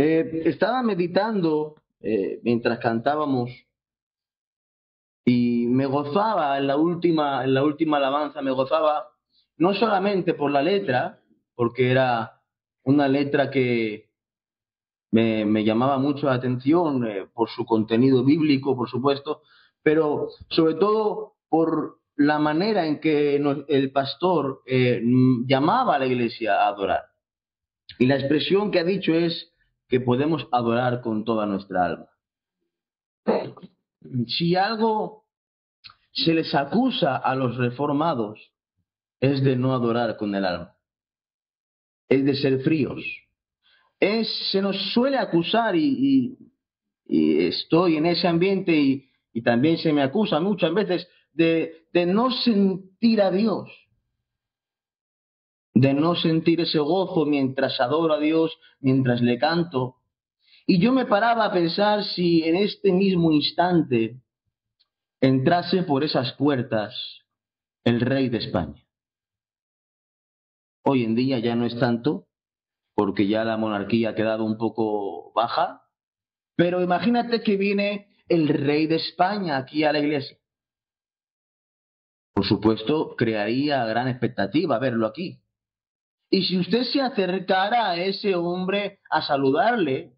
Estaba meditando mientras cantábamos y me gozaba en la última alabanza, me gozaba no solamente por la letra, porque era una letra que me llamaba mucho la atención por su contenido bíblico, por supuesto, pero sobre todo por la manera en que el pastor llamaba a la iglesia a adorar. Y la expresión que ha dicho es que podemos adorar con toda nuestra alma. Si algo se les acusa a los reformados es de no adorar con el alma, es de ser fríos. Se nos suele acusar y estoy en ese ambiente y también se me acusa muchas veces de no sentir a Dios, de no sentir ese gozo mientras adoro a Dios, mientras le canto. Y yo me paraba a pensar si en este mismo instante entrase por esas puertas el rey de España. Hoy en día ya no es tanto, porque ya la monarquía ha quedado un poco baja, pero imagínate que viene el rey de España aquí a la iglesia. Por supuesto, crearía gran expectativa verlo aquí. Y si usted se acercara a ese hombre a saludarle,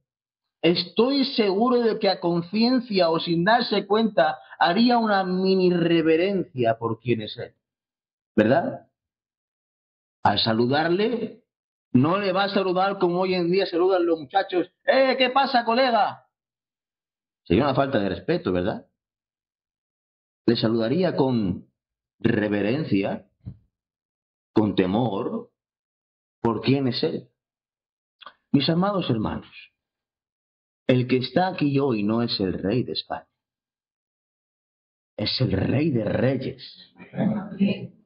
estoy seguro de que a conciencia o sin darse cuenta haría una mini reverencia por quien es él, ¿verdad? Al saludarle, no le va a saludar como hoy en día saludan los muchachos. ¿Qué pasa, colega? Sería una falta de respeto, ¿verdad? Le saludaría con reverencia, con temor, por quién es él. Mis amados hermanos, el que está aquí hoy no es el rey de España, es el rey de reyes,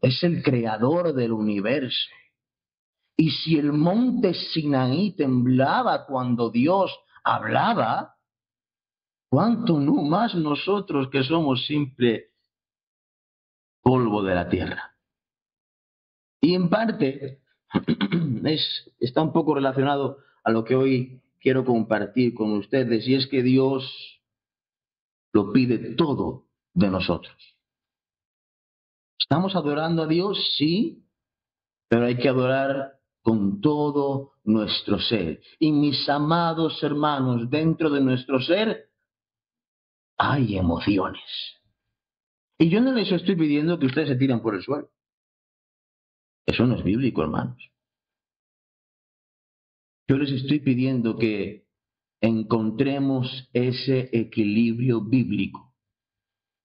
es el creador del universo. Y si el monte Sinaí temblaba cuando Dios hablaba, ¿cuánto no más nosotros que somos simple polvo de la tierra? Y en parte está un poco relacionado a lo que hoy quiero compartir con ustedes, y es que Dios lo pide todo de nosotros. ¿Estamos adorando a Dios? Sí, pero hay que adorar con todo nuestro ser. Y mis amados hermanos, dentro de nuestro ser hay emociones. Y yo no les estoy pidiendo que ustedes se tiren por el suelo. Eso no es bíblico, hermanos. Yo les estoy pidiendo que encontremos ese equilibrio bíblico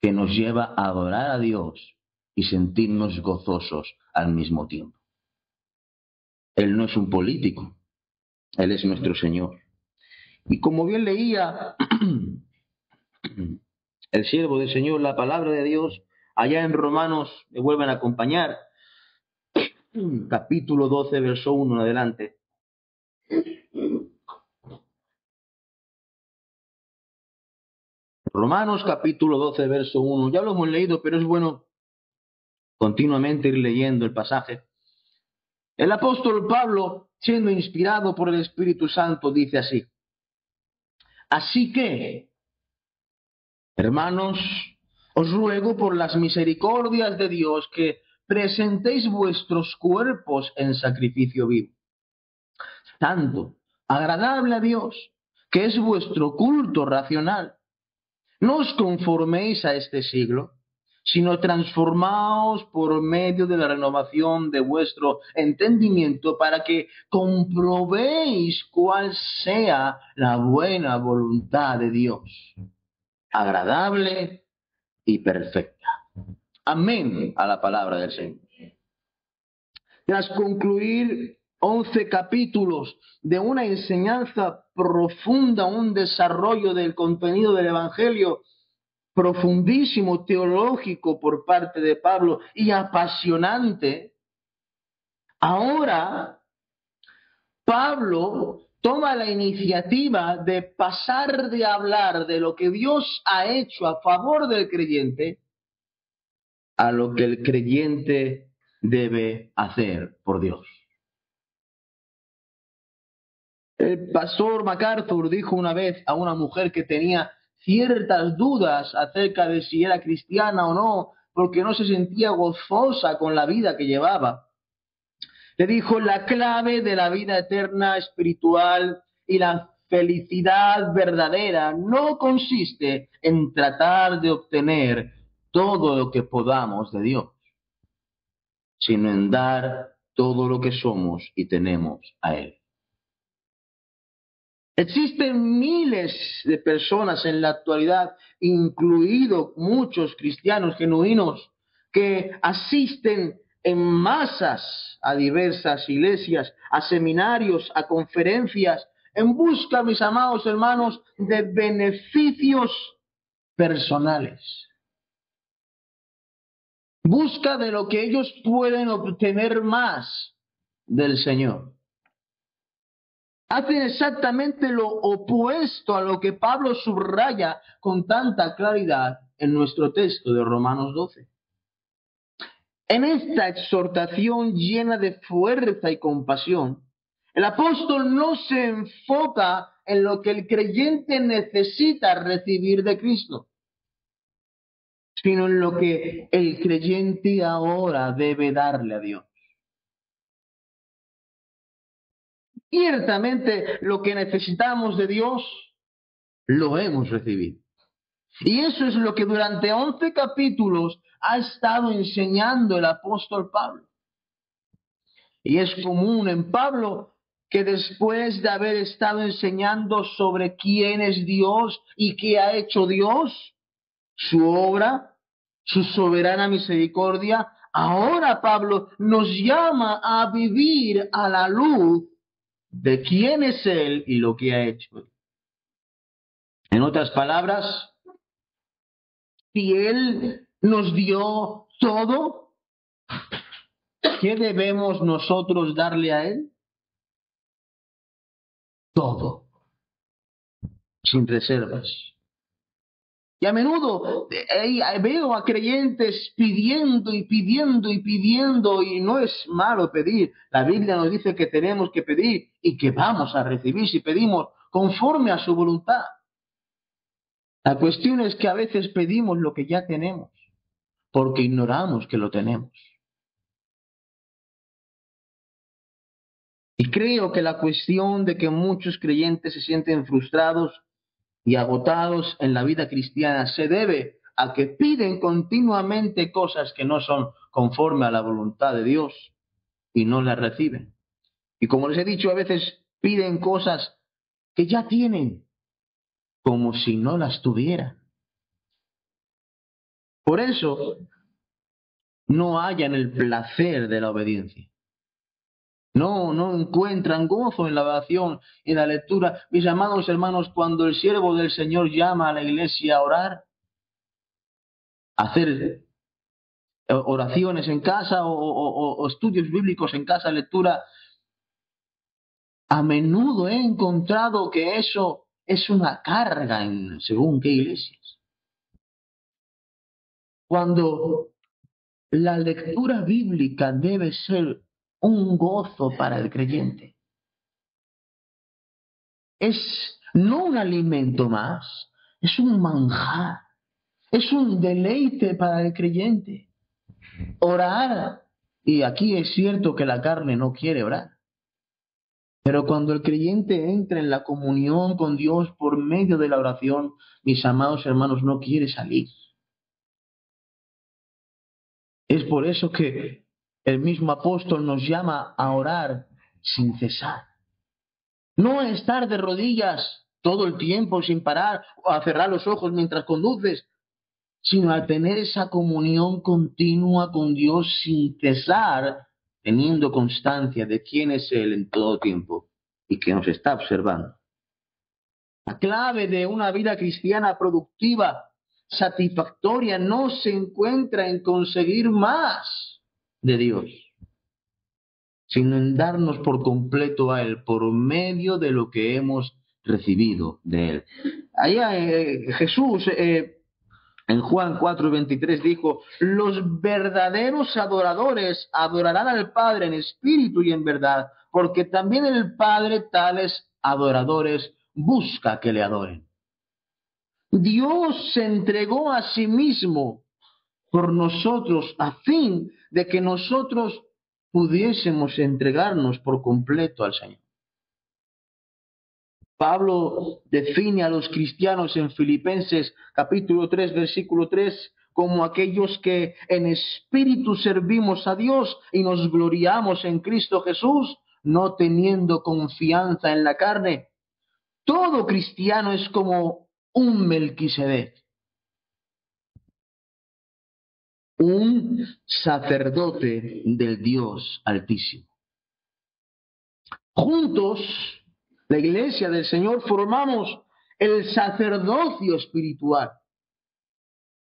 que nos lleva a adorar a Dios y sentirnos gozosos al mismo tiempo. Él no es un político, Él es nuestro Señor. Y como bien leía el siervo del Señor la palabra de Dios, allá en Romanos, me vuelven a acompañar, capítulo 12, verso 1 en adelante. Romanos capítulo 12, verso 1. Ya lo hemos leído, pero es bueno continuamente ir leyendo el pasaje. El apóstol Pablo, siendo inspirado por el Espíritu Santo, dice así: Así que, hermanos, os ruego por las misericordias de Dios que presentéis vuestros cuerpos en sacrificio vivo, santo, agradable a Dios, que es vuestro culto racional. No os conforméis a este siglo, sino transformaos por medio de la renovación de vuestro entendimiento para que comprobéis cuál sea la buena voluntad de Dios, agradable y perfecta. Amén a la palabra del Señor. Tras concluir 11 capítulos de una enseñanza profunda, un desarrollo del contenido del Evangelio profundísimo, teológico por parte de Pablo y apasionante, ahora Pablo toma la iniciativa de pasar de hablar de lo que Dios ha hecho a favor del creyente a lo que el creyente debe hacer por Dios. El pastor MacArthur dijo una vez a una mujer que tenía ciertas dudas acerca de si era cristiana o no, porque no se sentía gozosa con la vida que llevaba. Le dijo, la clave de la vida eterna espiritual y la felicidad verdadera no consiste en tratar de obtener todo lo que podamos de Dios, sino en dar todo lo que somos y tenemos a Él. Existen miles de personas en la actualidad, incluidos muchos cristianos genuinos, que asisten en masas a diversas iglesias, a seminarios, a conferencias, en busca, mis amados hermanos, de beneficios personales. Busca de lo que ellos pueden obtener más del Señor. Hacen exactamente lo opuesto a lo que Pablo subraya con tanta claridad en nuestro texto de Romanos 12. En esta exhortación llena de fuerza y compasión, el apóstol no se enfoca en lo que el creyente necesita recibir de Cristo, sino en lo que el creyente ahora debe darle a Dios. Ciertamente lo que necesitamos de Dios lo hemos recibido. Y eso es lo que durante 11 capítulos ha estado enseñando el apóstol Pablo. Y es común en Pablo que después de haber estado enseñando sobre quién es Dios y qué ha hecho Dios, su obra, su soberana misericordia, ahora Pablo nos llama a vivir a la luz de quién es Él y lo que ha hecho. En otras palabras, si Él nos dio todo, ¿qué debemos nosotros darle a Él? Todo, sin reservas. Y a menudo veo a creyentes pidiendo y pidiendo y pidiendo, y no es malo pedir. La Biblia nos dice que tenemos que pedir y que vamos a recibir si pedimos conforme a su voluntad. La cuestión es que a veces pedimos lo que ya tenemos, porque ignoramos que lo tenemos. Y creo que la cuestión de que muchos creyentes se sienten frustrados y agotados en la vida cristiana se debe a que piden continuamente cosas que no son conforme a la voluntad de Dios y no las reciben. Y como les he dicho, a veces piden cosas que ya tienen, como si no las tuvieran. Por eso no hallan el placer de la obediencia. No encuentran gozo en la oración y en la lectura. Mis amados hermanos, cuando el siervo del Señor llama a la iglesia a orar, a hacer oraciones en casa o estudios bíblicos en casa, lectura, a menudo he encontrado que eso es una carga en según qué iglesias. Cuando la lectura bíblica debe ser un gozo para el creyente. Es no un alimento más, es un manjar, es un deleite para el creyente. Orar, y aquí es cierto que la carne no quiere orar, pero cuando el creyente entra en la comunión con Dios por medio de la oración, mis amados hermanos, no quiere salir. Es por eso que el mismo apóstol nos llama a orar sin cesar. No a estar de rodillas todo el tiempo sin parar o a cerrar los ojos mientras conduces, sino a tener esa comunión continua con Dios sin cesar, teniendo constancia de quién es Él en todo tiempo y que nos está observando. La clave de una vida cristiana productiva, satisfactoria, no se encuentra en conseguir más de Dios, sino en darnos por completo a Él por medio de lo que hemos recibido de Él. Allá Jesús en Juan 4:23 dijo, los verdaderos adoradores adorarán al Padre en espíritu y en verdad, porque también el Padre tales adoradores busca que le adoren. Dios se entregó a sí mismo por nosotros a fin de que nosotros pudiésemos entregarnos por completo al Señor. Pablo define a los cristianos en Filipenses capítulo 3, versículo 3, como aquellos que en espíritu servimos a Dios y nos gloriamos en Cristo Jesús, no teniendo confianza en la carne. Todo cristiano es como un Melquisedec, un sacerdote del Dios Altísimo. Juntos, la iglesia del Señor, formamos el sacerdocio espiritual,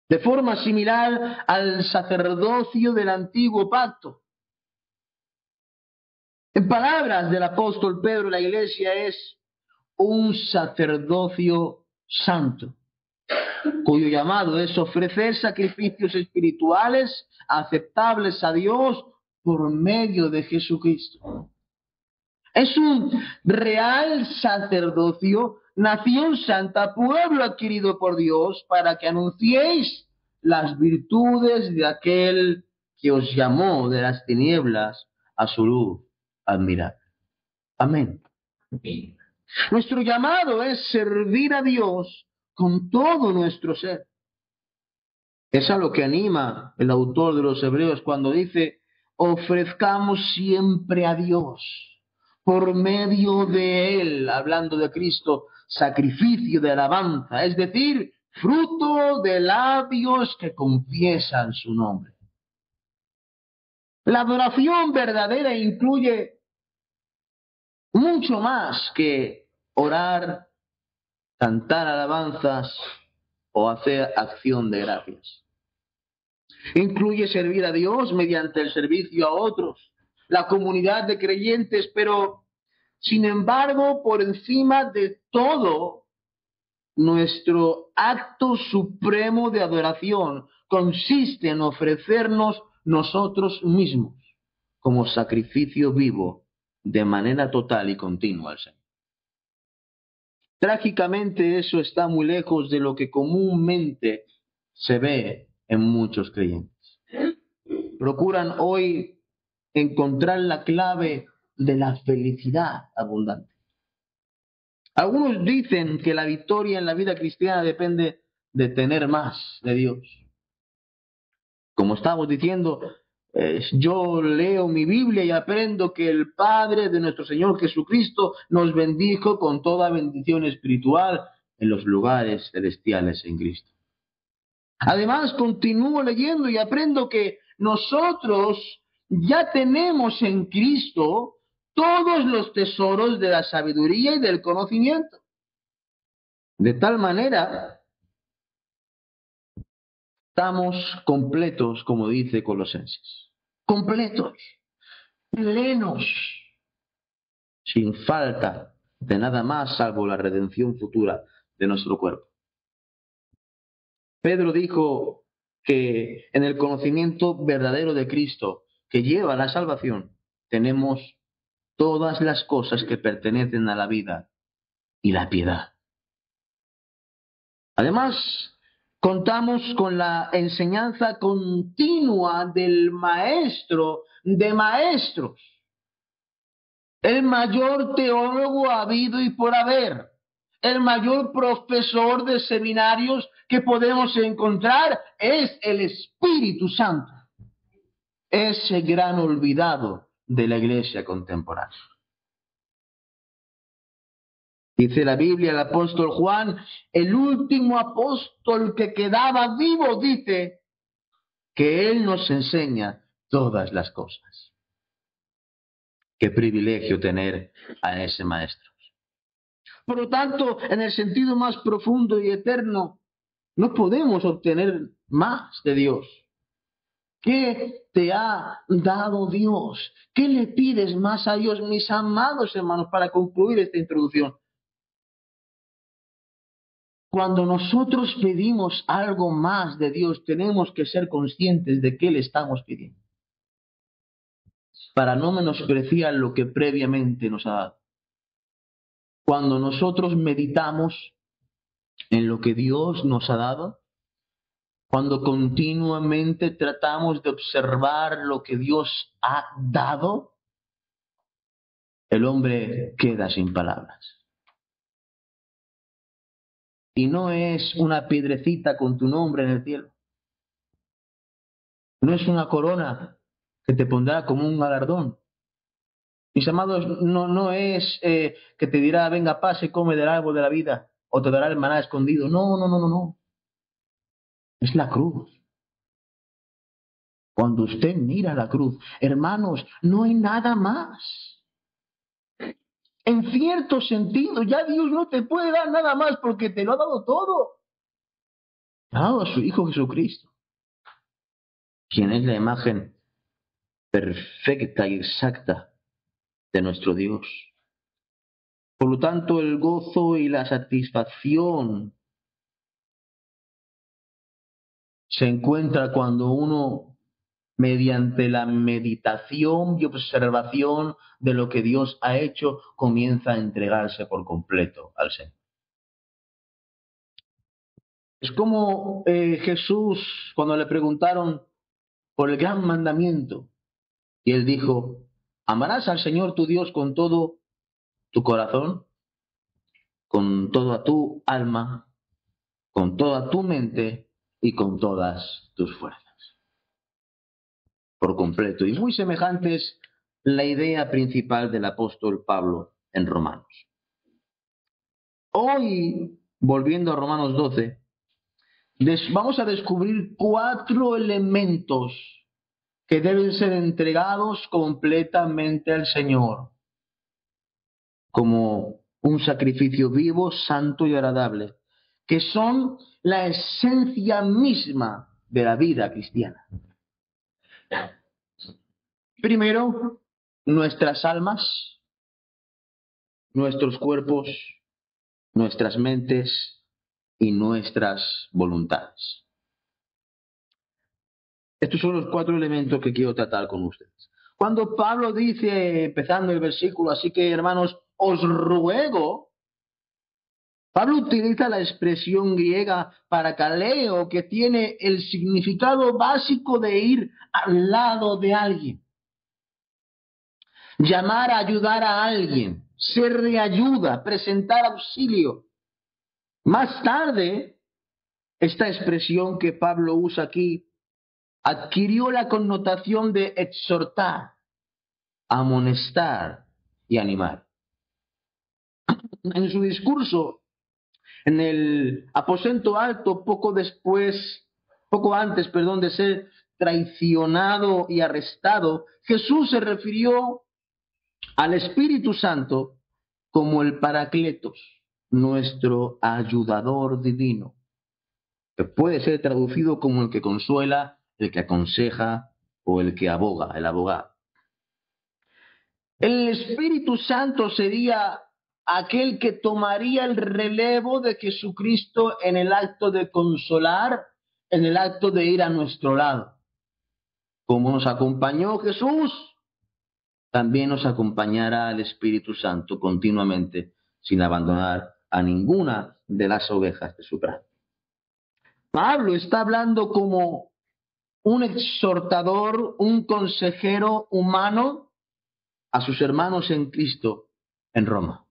de forma similar al sacerdocio del antiguo pacto. En palabras del apóstol Pedro, la iglesia es un sacerdocio santo, cuyo llamado es ofrecer sacrificios espirituales aceptables a Dios por medio de Jesucristo. Es un real sacerdocio, nación santa, pueblo adquirido por Dios, para que anunciéis las virtudes de aquel que os llamó de las tinieblas a su luz admirable. Amén. Nuestro llamado es servir a Dios con todo nuestro ser. Es a lo que anima el autor de los Hebreos cuando dice: ofrezcamos siempre a Dios, por medio de Él, hablando de Cristo, sacrificio de alabanza, es decir, fruto de labios que confiesan su nombre. La adoración verdadera incluye mucho más que orar, cantar alabanzas o hacer acción de gracias. Incluye servir a Dios mediante el servicio a otros, la comunidad de creyentes, pero sin embargo, por encima de todo, nuestro acto supremo de adoración consiste en ofrecernos nosotros mismos como sacrificio vivo de manera total y continua al Señor. Trágicamente, eso está muy lejos de lo que comúnmente se ve en muchos creyentes. Procuran hoy encontrar la clave de la felicidad abundante. Algunos dicen que la victoria en la vida cristiana depende de tener más de Dios. Como estamos diciendo, yo leo mi Biblia y aprendo que el Padre de nuestro Señor Jesucristo nos bendijo con toda bendición espiritual en los lugares celestiales en Cristo. Además, continúo leyendo y aprendo que nosotros ya tenemos en Cristo todos los tesoros de la sabiduría y del conocimiento. De tal manera, estamos completos, como dice Colosenses. Completos, plenos, sin falta de nada más salvo la redención futura de nuestro cuerpo. Pedro dijo que en el conocimiento verdadero de Cristo, que lleva a la salvación, tenemos todas las cosas que pertenecen a la vida y la piedad. Además, contamos con la enseñanza continua del Maestro de Maestros, el mayor teólogo habido y por haber, el mayor profesor de seminarios que podemos encontrar es el Espíritu Santo, ese gran olvidado de la iglesia contemporánea. Dice la Biblia, el apóstol Juan, el último apóstol que quedaba vivo, dice que él nos enseña todas las cosas. Qué privilegio tener a ese maestro. Por lo tanto, en el sentido más profundo y eterno, no podemos obtener más de Dios. ¿Qué te ha dado Dios? ¿Qué le pides más a Dios, mis amados hermanos, para concluir esta introducción? Cuando nosotros pedimos algo más de Dios, tenemos que ser conscientes de qué le estamos pidiendo, para no menospreciar lo que previamente nos ha dado. cuando nosotros meditamos en lo que Dios nos ha dado, cuando continuamente tratamos de observar lo que Dios ha dado, el hombre queda sin palabras. Y no es una piedrecita con tu nombre en el cielo. No es una corona que te pondrá como un galardón. Mis amados, no es que te dirá, venga, pase, come del árbol de la vida, o te dará el maná escondido. No. Es la cruz. Cuando usted mira la cruz, hermanos, no hay nada más. En cierto sentido, ya Dios no te puede dar nada más porque te lo ha dado todo. Ha dado a su Hijo Jesucristo, quien es la imagen perfecta y exacta de nuestro Dios. Por lo tanto, el gozo y la satisfacción se encuentra cuando uno, mediante la meditación y observación de lo que Dios ha hecho, comienza a entregarse por completo al Señor. Es como Jesús, cuando le preguntaron por el gran mandamiento, y él dijo, amarás al Señor tu Dios con todo tu corazón, con toda tu alma, con toda tu mente y con todas tus fuerzas. Por completo. Y muy semejante es la idea principal del apóstol Pablo en Romanos. Hoy, volviendo a Romanos 12, vamos a descubrir 4 elementos que deben ser entregados completamente al Señor, como un sacrificio vivo, santo y agradable, que son la esencia misma de la vida cristiana. Primero, nuestras almas, nuestros cuerpos, nuestras mentes y nuestras voluntades. Estos son los 4 elementos que quiero tratar con ustedes. Cuando Pablo dice, empezando el versículo, así que hermanos, os ruego, Pablo utiliza la expresión griega parakaleo, que tiene el significado básico de ir al lado de alguien. Llamar a ayudar a alguien, ser de ayuda, presentar auxilio. Más tarde, esta expresión que Pablo usa aquí adquirió la connotación de exhortar, amonestar y animar. En su discurso en el aposento alto, poco antes, de ser traicionado y arrestado, Jesús se refirió al Espíritu Santo como el Paracletos, nuestro ayudador divino, que puede ser traducido como el que consuela, el que aconseja o el que aboga, el abogado. El Espíritu Santo sería aquel que tomaría el relevo de Jesucristo en el acto de consolar, en el acto de ir a nuestro lado. Como nos acompañó Jesús, también nos acompañará el Espíritu Santo continuamente, sin abandonar a ninguna de las ovejas de su prado. Pablo está hablando como un exhortador, un consejero humano a sus hermanos en Cristo en Roma.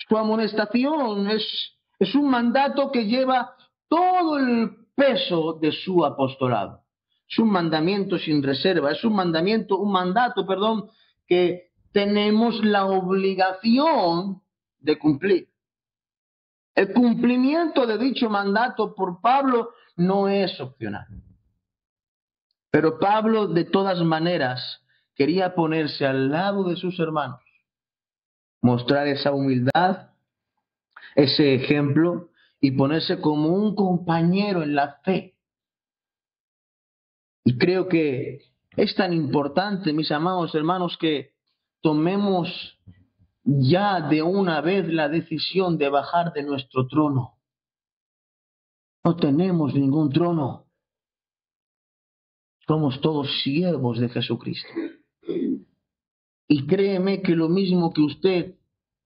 Su amonestación es un mandato que lleva todo el peso de su apostolado. Es un mandamiento sin reserva, es un mandato, que tenemos la obligación de cumplir. El cumplimiento de dicho mandato por Pablo no es opcional. Pero Pablo, de todas maneras, quería ponerse al lado de sus hermanos, mostrar esa humildad, ese ejemplo y ponerse como un compañero en la fe. Y creo que es tan importante, mis amados hermanos, que tomemos ya de una vez la decisión de bajar de nuestro trono. No tenemos ningún trono. Somos todos siervos de Jesucristo. Y créeme que lo mismo que usted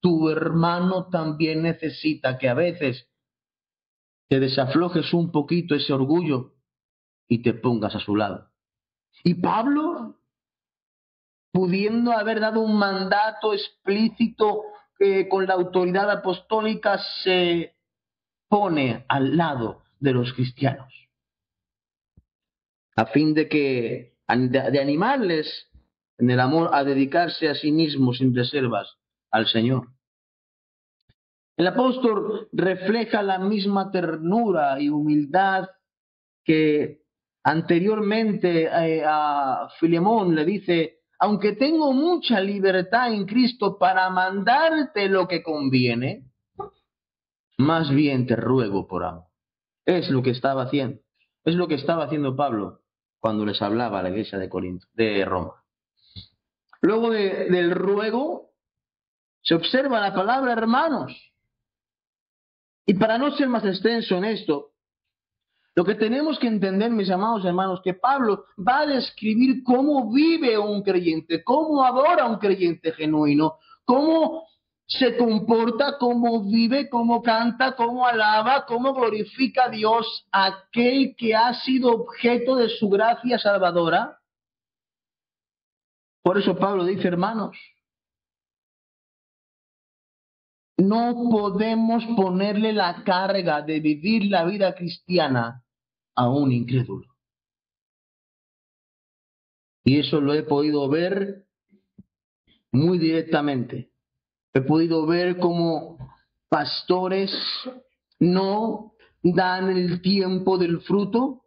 tu hermano también necesita que a veces te desaflojes un poquito ese orgullo y te pongas a su lado. Y Pablo, pudiendo haber dado un mandato explícito con la autoridad apostólica, se pone al lado de los cristianos, a fin de animarles en el amor a dedicarse a sí mismos sin reservas al Señor. El apóstol refleja la misma ternura y humildad que anteriormente a Filemón le dice: aunque tengo mucha libertad en Cristo para mandarte lo que conviene, más bien te ruego por amor. Es lo que estaba haciendo. Es lo que estaba haciendo Pablo cuando les hablaba a la iglesia de Corinto, de Roma. Luego del ruego se observa la palabra hermanos. Y para no ser más extenso en esto, lo que tenemos que entender, mis amados hermanos, que Pablo va a describir cómo vive un creyente, cómo adora un creyente genuino, cómo se comporta, cómo vive, cómo canta, cómo alaba, cómo glorifica a Dios, aquel que ha sido objeto de su gracia salvadora. Por eso Pablo dice: hermanos, no podemos ponerle la carga de vivir la vida cristiana a un incrédulo. Y eso lo he podido ver muy directamente. He podido ver cómo pastores no dan el tiempo del fruto,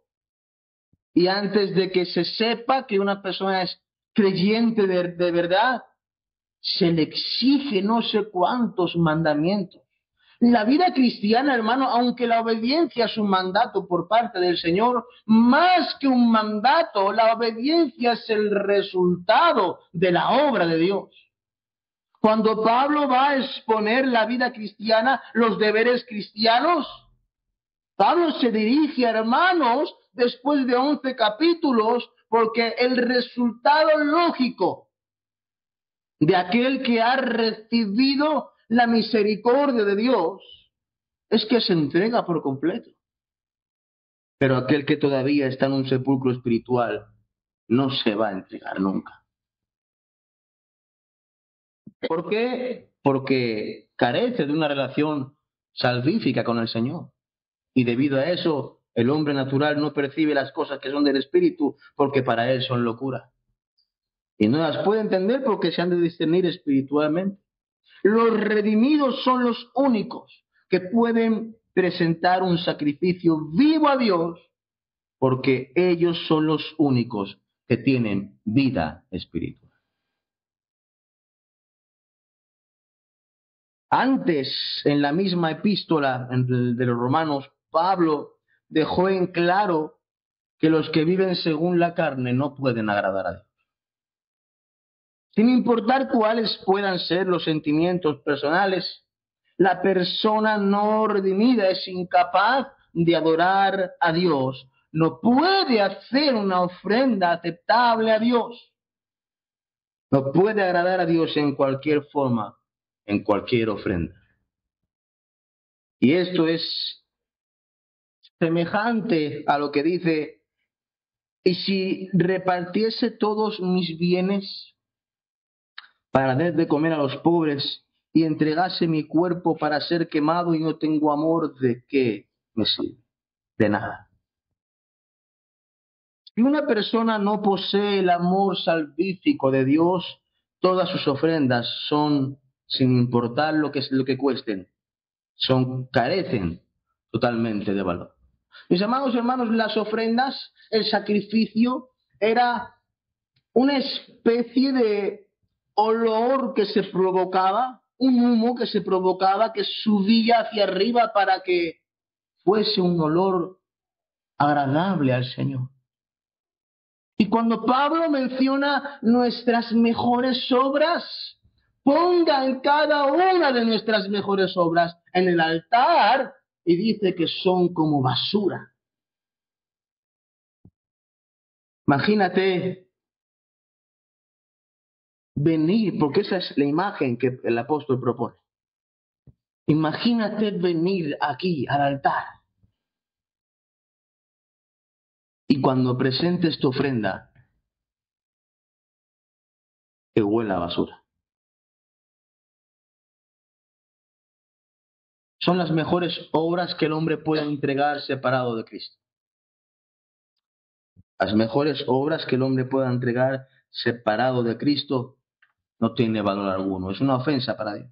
y antes de que se sepa que una persona es creyente de verdad, se le exige no sé cuántos mandamientos. La vida cristiana, hermano, aunque la obediencia es un mandato por parte del Señor, más que un mandato, la obediencia es el resultado de la obra de Dios. Cuando Pablo va a exponer la vida cristiana, los deberes cristianos, Pablo se dirige a hermanos después de 11 capítulos, porque el resultado lógico de aquel que ha recibido la misericordia de Dios es que se entrega por completo. Pero aquel que todavía está en un sepulcro espiritual no se va a entregar nunca. ¿Por qué? Porque carece de una relación salvífica con el Señor. Y debido a eso, el hombre natural no percibe las cosas que son del Espíritu, porque para él son locura. Y no las puede entender porque se han de discernir espiritualmente. Los redimidos son los únicos que pueden presentar un sacrificio vivo a Dios, porque ellos son los únicos que tienen vida espiritual. Antes, en la misma epístola de los Romanos, Pablo dejó en claro que los que viven según la carne no pueden agradar a Dios. Sin importar cuáles puedan ser los sentimientos personales, la persona no redimida es incapaz de adorar a Dios. No puede hacer una ofrenda aceptable a Dios. No puede agradar a Dios en cualquier forma, en cualquier ofrenda. Y esto es semejante a lo que dice: y si repartiese todos mis bienes para dar de comer a los pobres, y entregase mi cuerpo para ser quemado y no tengo amor, ¿de qué me sirve? De nada. Si una persona no posee el amor salvífico de Dios, todas sus ofrendas son, sin importar lo que cuesten, carecen totalmente de valor. Mis amados hermanos, las ofrendas, el sacrificio, era una especie de olor que se provocaba, un humo que se provocaba, que subía hacia arriba para que fuese un olor agradable al Señor. Y cuando Pablo menciona nuestras mejores obras, pongan cada una de nuestras mejores obras en el altar, y dice que son como basura. Imagínate venir, porque esa es la imagen que el apóstol propone. Imagínate venir aquí al altar y cuando presentes tu ofrenda, que huela a basura. Son las mejores obras que el hombre puede entregar separado de Cristo. Las mejores obras que el hombre pueda entregar separado de Cristo no tiene valor alguno. Es una ofensa para Dios.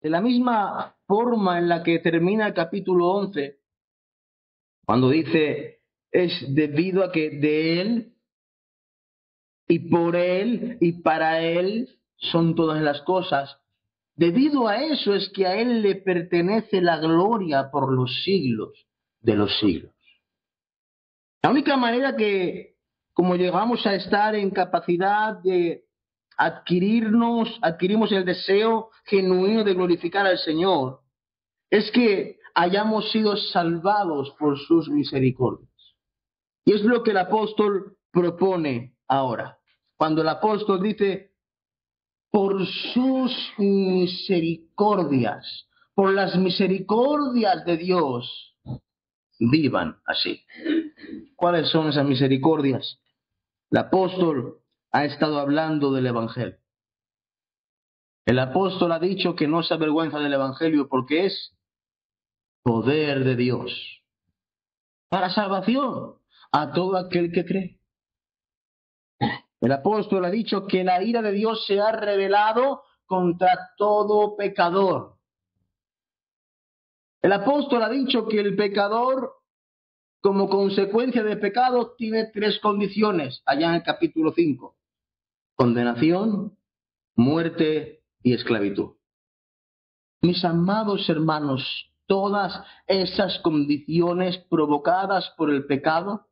De la misma forma en la que termina el capítulo 11, cuando dice, es debido a que de Él y por Él y para Él son todas las cosas. Debido a eso es que a Él le pertenece la gloria por los siglos de los siglos. La única manera que, como llegamos a estar en capacidad de adquirimos el deseo genuino de glorificar al Señor, es que hayamos sido salvados por sus misericordias. Y es lo que el apóstol propone ahora. Cuando el apóstol dice, por sus misericordias, por las misericordias de Dios, vivan así. ¿Cuáles son esas misericordias? El apóstol ha estado hablando del Evangelio. El apóstol ha dicho que no se avergüenza del Evangelio porque es poder de Dios para salvación a todo aquel que cree. El apóstol ha dicho que la ira de Dios se ha revelado contra todo pecador. El apóstol ha dicho que el pecador, como consecuencia del pecado, tiene tres condiciones, allá en el capítulo 5. Condenación, muerte y esclavitud. Mis amados hermanos, todas esas condiciones provocadas por el pecado,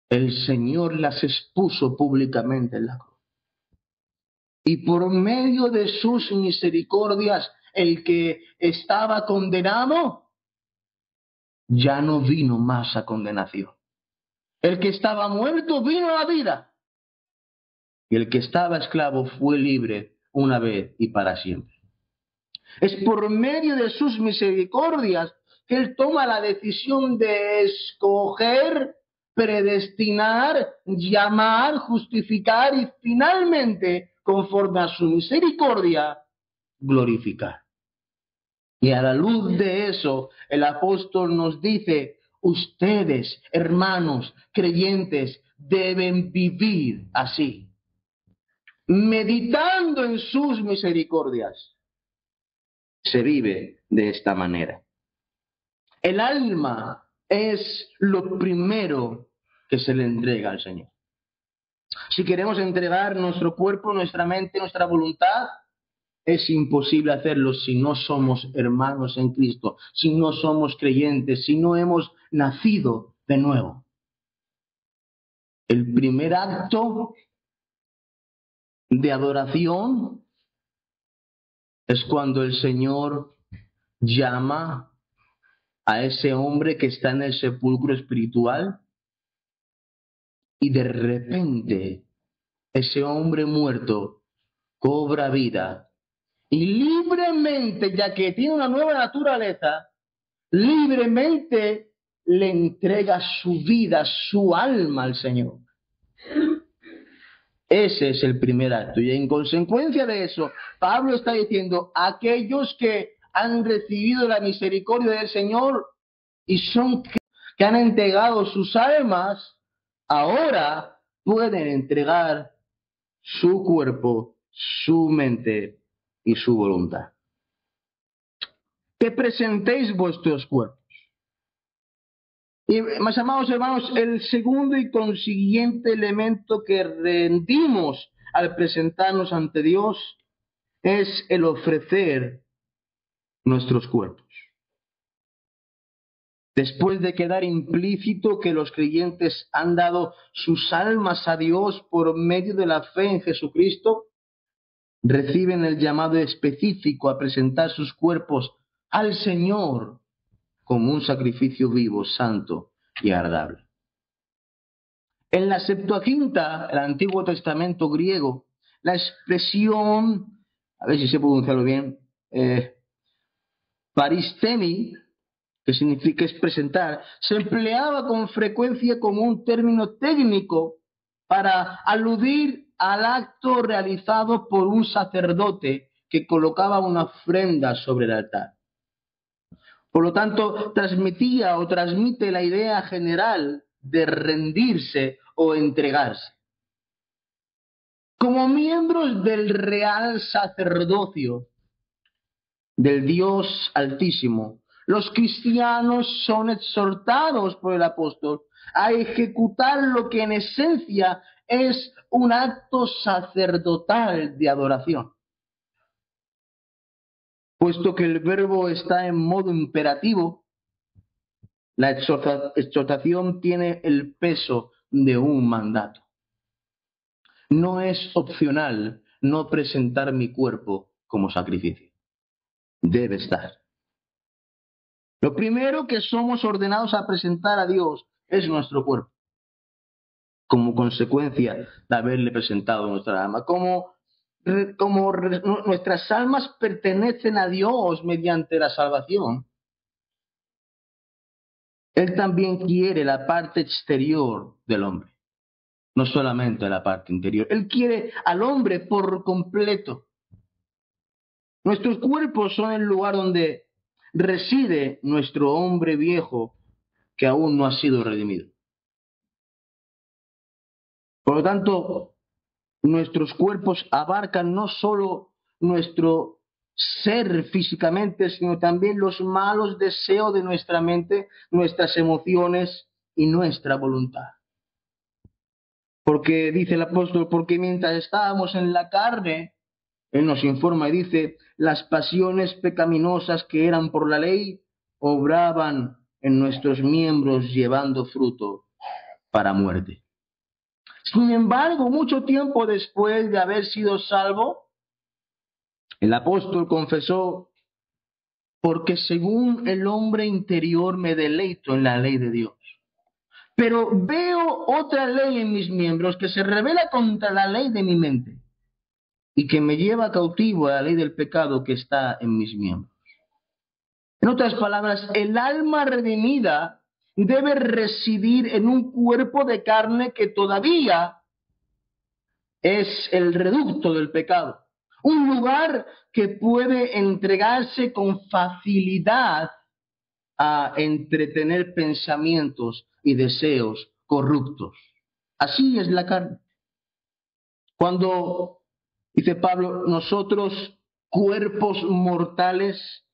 el Señor las expuso públicamente en la cruz. Y por medio de sus misericordias, el que estaba condenado ya no vino más a condenación. El que estaba muerto vino a la vida. Y el que estaba esclavo fue libre una vez y para siempre. Es por medio de sus misericordias que Él toma la decisión de escoger, predestinar, llamar, justificar y finalmente, conforme a su misericordia, glorificar. Y a la luz de eso, el apóstol nos dice, ustedes, hermanos, creyentes, deben vivir así, meditando en sus misericordias. Se vive de esta manera. El alma es lo primero que se le entrega al Señor. Si queremos entregar nuestro cuerpo, nuestra mente, nuestra voluntad, es imposible hacerlo si no somos hermanos en Cristo, si no somos creyentes, si no hemos nacido de nuevo. El primer acto de adoración es cuando el Señor llama a ese hombre que está en el sepulcro espiritual y de repente ese hombre muerto cobra vida y libremente, ya que tiene una nueva naturaleza, libremente le entrega su vida, su alma al Señor. Ese es el primer acto. Y en consecuencia de eso, Pablo está diciendo, aquellos que han recibido la misericordia del Señor y que han entregado sus almas, ahora pueden entregar su cuerpo, su mente y su voluntad. Que presentéis vuestros cuerpos. Y, más amados hermanos, el segundo y consiguiente elemento que rendimos al presentarnos ante Dios es el ofrecer nuestros cuerpos. Después de quedar implícito que los creyentes han dado sus almas a Dios por medio de la fe en Jesucristo, reciben el llamado específico a presentar sus cuerpos al Señor como un sacrificio vivo, santo y agradable. En la Septuaginta, el Antiguo Testamento griego, la expresión, a ver si sé pronunciarlo bien, paristemi, que significa es presentar, se empleaba con frecuencia como un término técnico para aludir al acto realizado por un sacerdote que colocaba una ofrenda sobre el altar. Por lo tanto, transmitía o transmite la idea general de rendirse o entregarse. Como miembros del real sacerdocio del Dios Altísimo, los cristianos son exhortados por el apóstol a ejecutar lo que en esencia es un acto sacerdotal de adoración. Puesto que el verbo está en modo imperativo, la exhortación tiene el peso de un mandato. No es opcional no presentar mi cuerpo como sacrificio. Debe estar. Lo primero que somos ordenados a presentar a Dios es nuestro cuerpo, como consecuencia de haberle presentado nuestra alma. Nuestras almas pertenecen a Dios mediante la salvación, Él también quiere la parte exterior del hombre, no solamente la parte interior. Él quiere al hombre por completo. Nuestros cuerpos son el lugar donde reside nuestro hombre viejo que aún no ha sido redimido. Por lo tanto, nuestros cuerpos abarcan no solo nuestro ser físicamente, sino también los malos deseos de nuestra mente, nuestras emociones y nuestra voluntad. Porque dice el apóstol, porque mientras estábamos en la carne, él nos informa y dice, las pasiones pecaminosas que eran por la ley obraban en nuestros miembros llevando fruto para muerte. Sin embargo, mucho tiempo después de haber sido salvo, el apóstol confesó, porque según el hombre interior me deleito en la ley de Dios. Pero veo otra ley en mis miembros que se revela contra la ley de mi mente y que me lleva cautivo a la ley del pecado que está en mis miembros. En otras palabras, el alma redimida debe residir en un cuerpo de carne que todavía es el reducto del pecado. Un lugar que puede entregarse con facilidad a entretener pensamientos y deseos corruptos. Así es la carne. Cuando, dice Pablo, nosotros cuerpos mortales,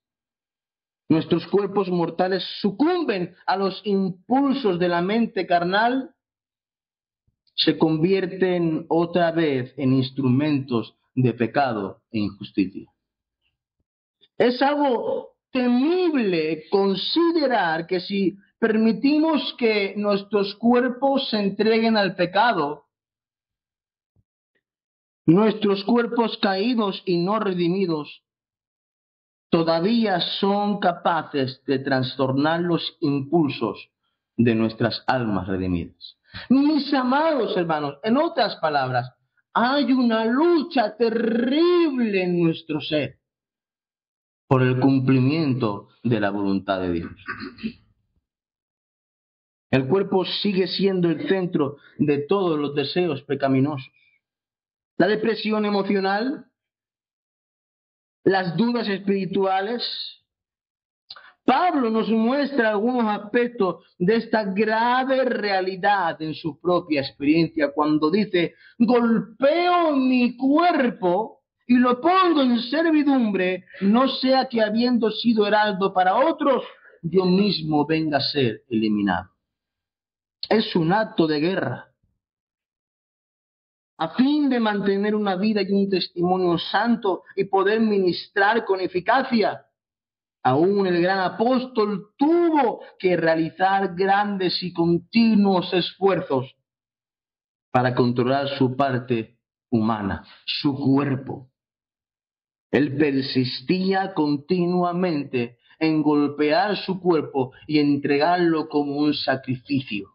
nuestros cuerpos mortales sucumben a los impulsos de la mente carnal, se convierten otra vez en instrumentos de pecado e injusticia. Es algo temible considerar que si permitimos que nuestros cuerpos se entreguen al pecado, nuestros cuerpos caídos y no redimidos todavía son capaces de trastornar los impulsos de nuestras almas redimidas. Mis amados hermanos, en otras palabras, hay una lucha terrible en nuestro ser por el cumplimiento de la voluntad de Dios. El cuerpo sigue siendo el centro de todos los deseos pecaminosos. La depresión emocional, las dudas espirituales. Pablo nos muestra algunos aspectos de esta grave realidad en su propia experiencia cuando dice, golpeo mi cuerpo y lo pongo en servidumbre, no sea que habiendo sido heraldo para otros, yo mismo venga a ser eliminado. Es un acto de guerra. A fin de mantener una vida y un testimonio santo y poder ministrar con eficacia. Aún el gran apóstol tuvo que realizar grandes y continuos esfuerzos para controlar su parte humana, su cuerpo. Él persistía continuamente en golpear su cuerpo y entregarlo como un sacrificio.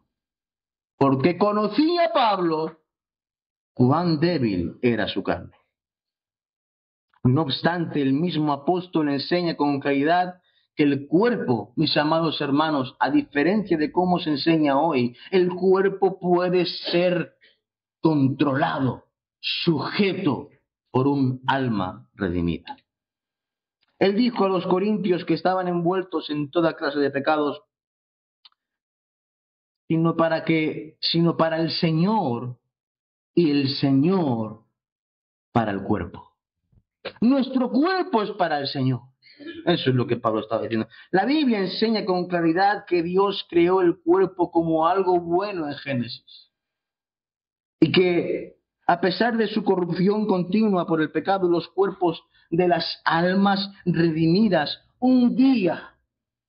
porque conocía Pablo cuán débil era su carne. No obstante, el mismo apóstol enseña con claridad que el cuerpo, mis amados hermanos, a diferencia de cómo se enseña hoy, el cuerpo puede ser controlado, sujeto por un alma redimida. Él dijo a los corintios que estaban envueltos en toda clase de pecados, sino para el Señor y el Señor para el cuerpo. Nuestro cuerpo es para el Señor. Eso es lo que Pablo estaba diciendo. La Biblia enseña con claridad que Dios creó el cuerpo como algo bueno en Génesis. Y que a pesar de su corrupción continua por el pecado, los cuerpos de las almas redimidas un día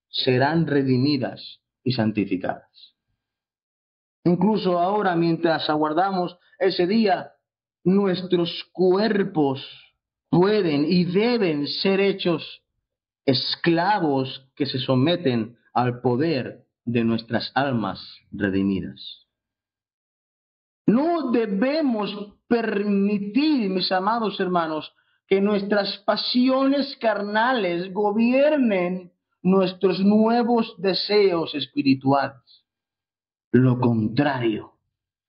serán redimidas y santificadas. Incluso ahora, mientras aguardamos ese día, nuestros cuerpos pueden y deben ser hechos esclavos que se someten al poder de nuestras almas redimidas. No debemos permitir, mis amados hermanos, que nuestras pasiones carnales gobiernen nuestros nuevos deseos espirituales. Lo contrario,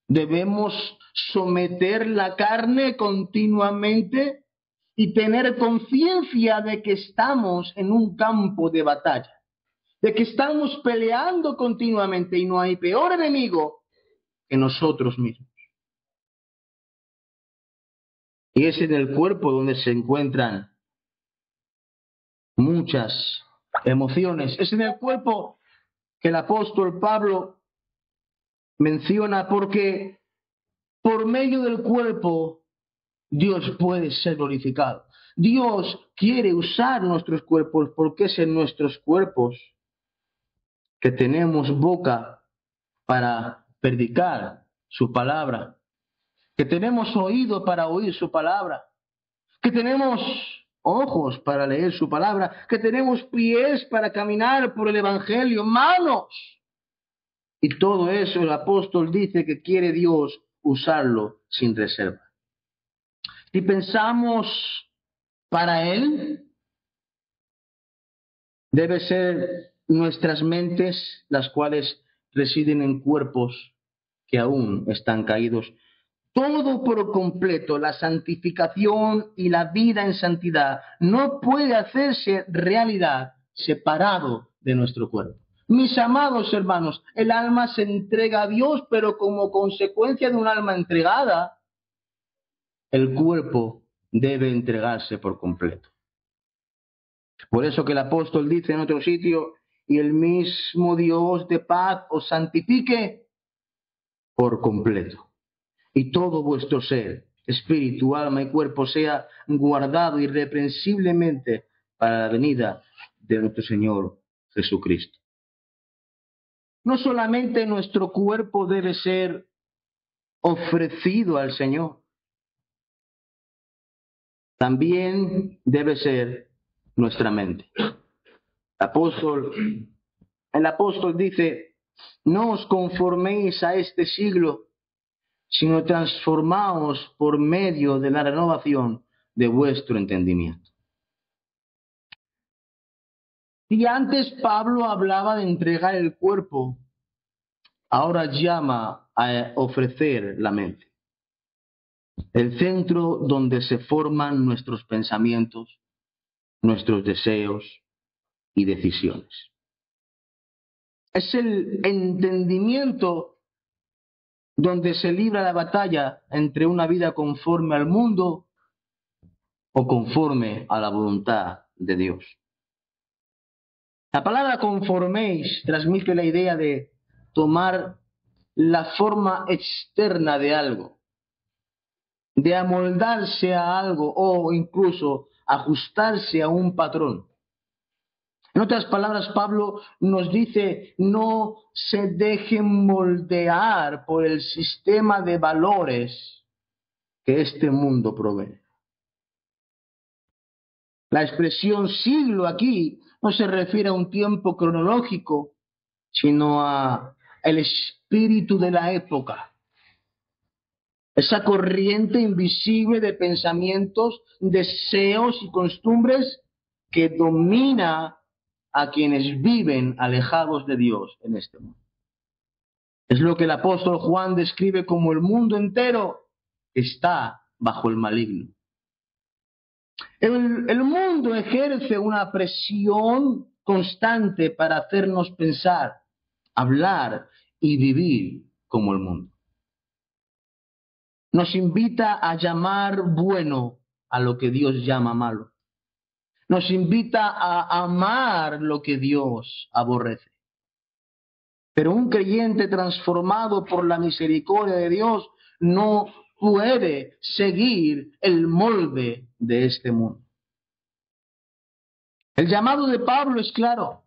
debemos someter la carne continuamente y tener conciencia de que estamos en un campo de batalla, de que estamos peleando continuamente y no hay peor enemigo que nosotros mismos. Y es en el cuerpo donde se encuentran muchas emociones. Es en el cuerpo que el apóstol Pablo menciona, porque por medio del cuerpo Dios puede ser glorificado. Dios quiere usar nuestros cuerpos porque es en nuestros cuerpos que tenemos boca para predicar su palabra, que tenemos oído para oír su palabra, que tenemos ojos para leer su palabra, que tenemos pies para caminar por el Evangelio, manos. Y todo eso el apóstol dice que quiere Dios usarlo sin reserva. Si pensamos para Él, debe ser nuestras mentes las cuales residen en cuerpos que aún están caídos. Todo por completo, la santificación y la vida en santidad no puede hacerse realidad separado de nuestro cuerpo. Mis amados hermanos, el alma se entrega a Dios, pero como consecuencia de un alma entregada, el cuerpo debe entregarse por completo. Por eso que el apóstol dice en otro sitio, y el mismo Dios de paz os santifique por completo. Y todo vuestro ser, espíritu, alma y cuerpo sea guardado irreprensiblemente para la venida de nuestro Señor Jesucristo. No solamente nuestro cuerpo debe ser ofrecido al Señor, también debe ser nuestra mente. El apóstol dice, no os conforméis a este siglo, sino transformaos por medio de la renovación de vuestro entendimiento. Y antes Pablo hablaba de entregar el cuerpo, ahora llama a ofrecer la mente, el centro donde se forman nuestros pensamientos, nuestros deseos y decisiones. Es el entendimiento donde se libra la batalla entre una vida conforme al mundo o conforme a la voluntad de Dios. La palabra conforméis transmite la idea de tomar la forma externa de algo, de amoldarse a algo o incluso ajustarse a un patrón. En otras palabras, Pablo nos dice, no se dejen moldear por el sistema de valores que este mundo provee. La expresión siglo aquí no se refiere a un tiempo cronológico, sino a el espíritu de la época, esa corriente invisible de pensamientos, deseos y costumbres que domina a quienes viven alejados de Dios en este mundo. Es lo que el apóstol Juan describe como el mundo entero está bajo el maligno. El mundo ejerce una presión constante para hacernos pensar, hablar y vivir como el mundo. Nos invita a llamar bueno a lo que Dios llama malo. Nos invita a amar lo que Dios aborrece. Pero un creyente transformado por la misericordia de Dios no puede seguir el molde de este mundo. El llamado de Pablo es claro.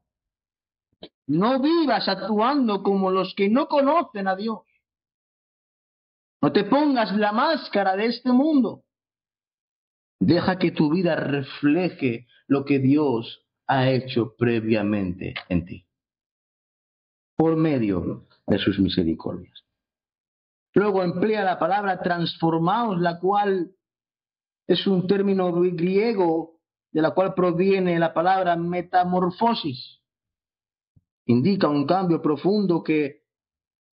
No vivas actuando como los que no conocen a Dios. No te pongas la máscara de este mundo. Deja que tu vida refleje lo que Dios ha hecho previamente en ti, por medio de sus misericordias. Luego emplea la palabra transformaos, la cual es un término griego de la cual proviene la palabra metamorfosis. Indica un cambio profundo que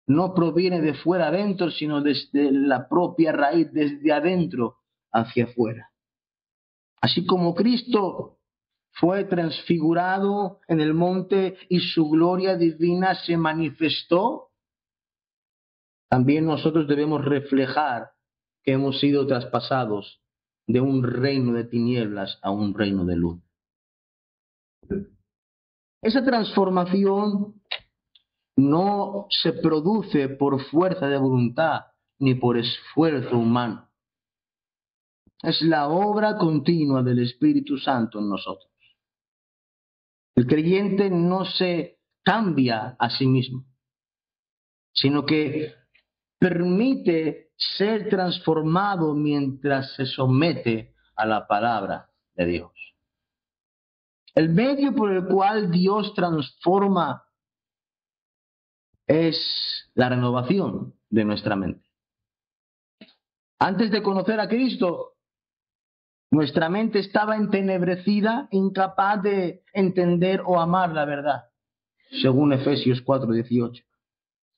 no proviene de fuera adentro, sino desde la propia raíz, desde adentro hacia afuera. Así como Cristo fue transfigurado en el monte y su gloria divina se manifestó, también nosotros debemos reflejar que hemos sido traspasados de un reino de tinieblas a un reino de luz. Esa transformación no se produce por fuerza de voluntad ni por esfuerzo humano. Es la obra continua del Espíritu Santo en nosotros. El creyente no se cambia a sí mismo, sino que permite ser transformado mientras se somete a la palabra de Dios. El medio por el cual Dios transforma es la renovación de nuestra mente. Antes de conocer a Cristo, nuestra mente estaba entenebrecida, incapaz de entender o amar la verdad, según Efesios 4:18.